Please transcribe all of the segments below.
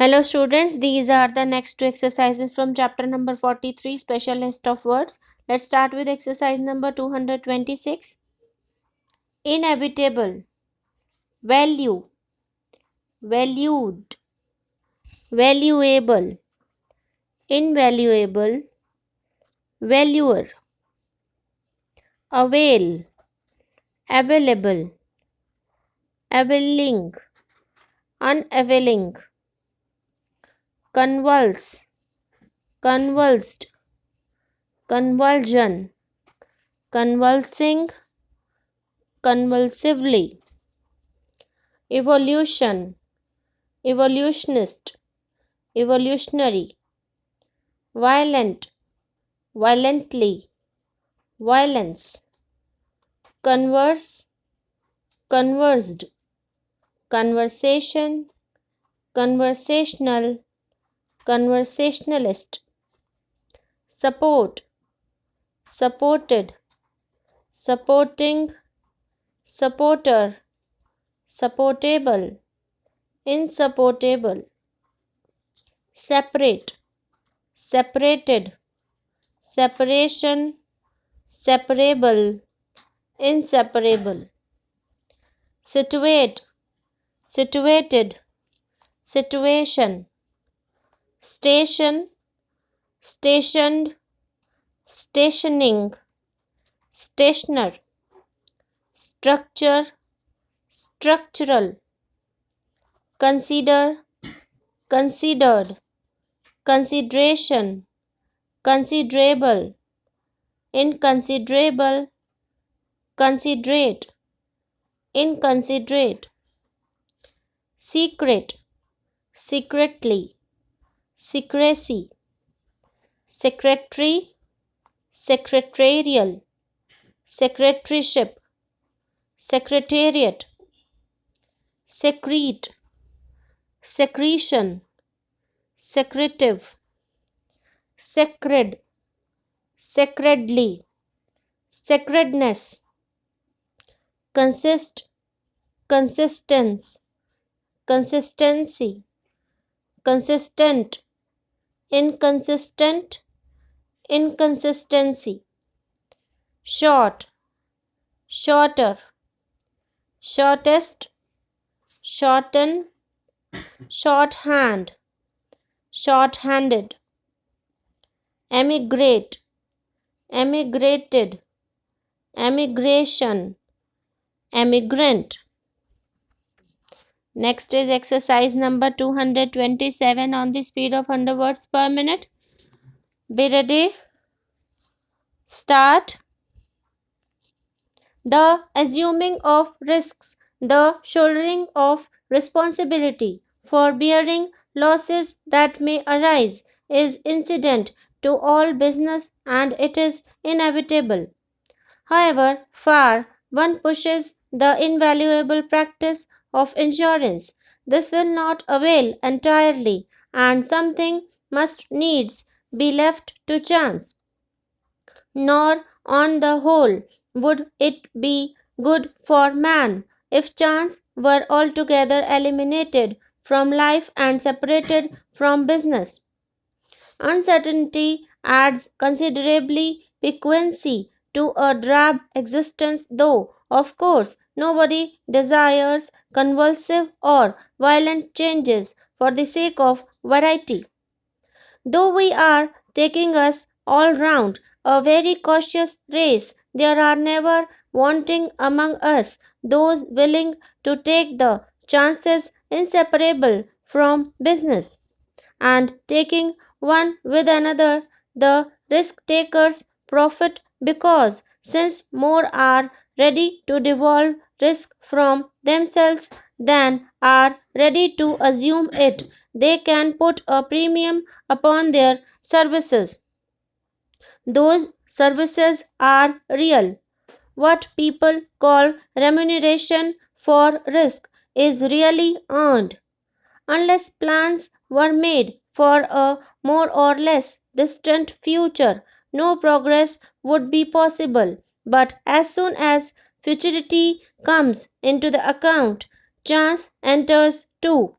Hello students, these are the next two exercises from chapter number 43, special list of words. Let's start with exercise number 226. Inevitable, value, valued, valuable, invaluable, valuer, avail, available, availing, unavailing, convulse, convulsed, convulsion, convulsing, convulsively, evolution, evolutionist, evolutionary, violent, violently, violence, converse, conversed, conversation, conversational, conversationalist, support, supported, supporting, supporter, supportable, insupportable, separate, separated, separation, separable, inseparable, situate, situated, situation, station, stationed, stationing, stationer, structure, structural, consider, considered, consideration, considerable, inconsiderable, considerate, inconsiderate, secret, secretly, secrecy, secretary, secretarial, secretaryship, secretariat, secrete, secretion, secretive, sacred, sacredly, sacredness, consist, consistence, consistency, consistent, inconsistent, inconsistency, short, shorter, shortest, shorten, shorthand, short-handed, emigrate, emigrated, emigration, emigrant. Next is exercise number 227 on the speed of 100 words per minute. Be ready. Start. The assuming of risks, the shouldering of responsibility for bearing losses that may arise is incident to all business and it is inevitable. However far one pushes the invaluable practice of insurance, this will not avail entirely, and something must needs be left to chance. Nor, on the whole, would it be good for man if chance were altogether eliminated from life and separated from business. Uncertainty adds considerably piquancy to a drab existence, though, of course, nobody desires convulsive or violent changes for the sake of variety. Though we are taking us all round a very cautious race, there are never wanting among us those willing to take the chances inseparable from business, and taking one with another, the risk takers profit because since more are ready to devolve risk from themselves than are ready to assume it, they can put a premium upon their services. Those services are real. What people call remuneration for risk is really earned. Unless plans were made for a more or less distant future, no progress would be possible. But as soon as futurity comes into the account, chance enters too.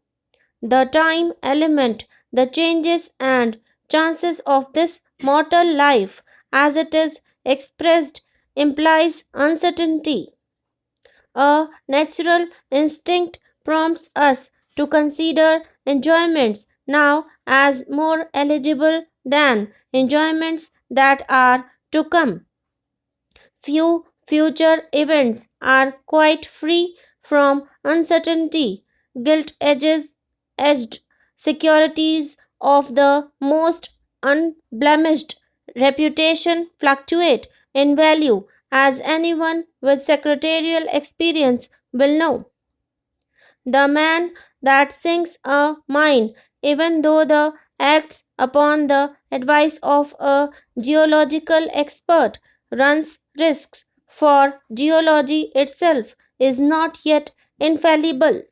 the time element, the changes and chances of this mortal life as it is expressed implies uncertainty. A natural instinct prompts us to consider enjoyments now as more eligible than enjoyments that are to come. Few future events are quite free from uncertainty. Gilt edged securities of the most unblemished reputation fluctuate in value, as anyone with secretarial experience will know. The man that sinks a mine, even though the acts upon the advice of a geological expert, runs risks, for geology itself is not yet infallible.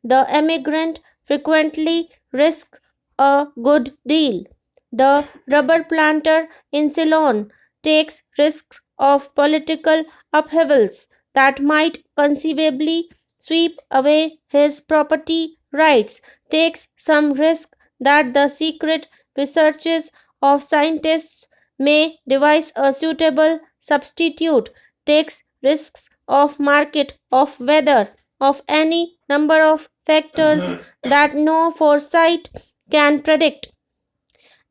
The emigrant frequently risks a good deal. The rubber planter in Ceylon takes risks of political upheavals that might conceivably sweep away his property rights, takes some risk that the secret researches of scientists may devise a suitable substitute, takes risks of market, of weather, of any number of factors that no foresight can predict.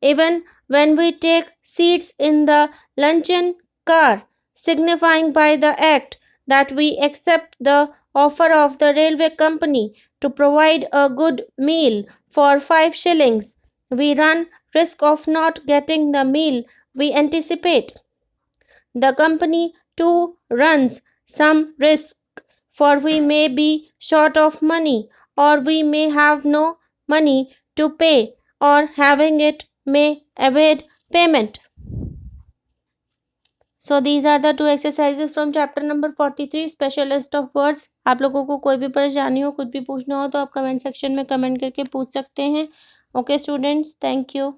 Even when we take seats in the luncheon car, signifying by the act that we accept the offer of the railway company to provide a good meal for 5 shillings, we run risk of not getting the meal we anticipate. The company too runs some risk, for we may be short of money, or we may have no money to pay, or having it may evade payment. So these are the two exercises from chapter number 43 special list of words. आप लोगों को कोई भी परेशानी हो, कुछ भी पूछना हो तो आप कमेंट सेक्शन में कमेंट करके पूछ सकते हैं. Okay students, thank you.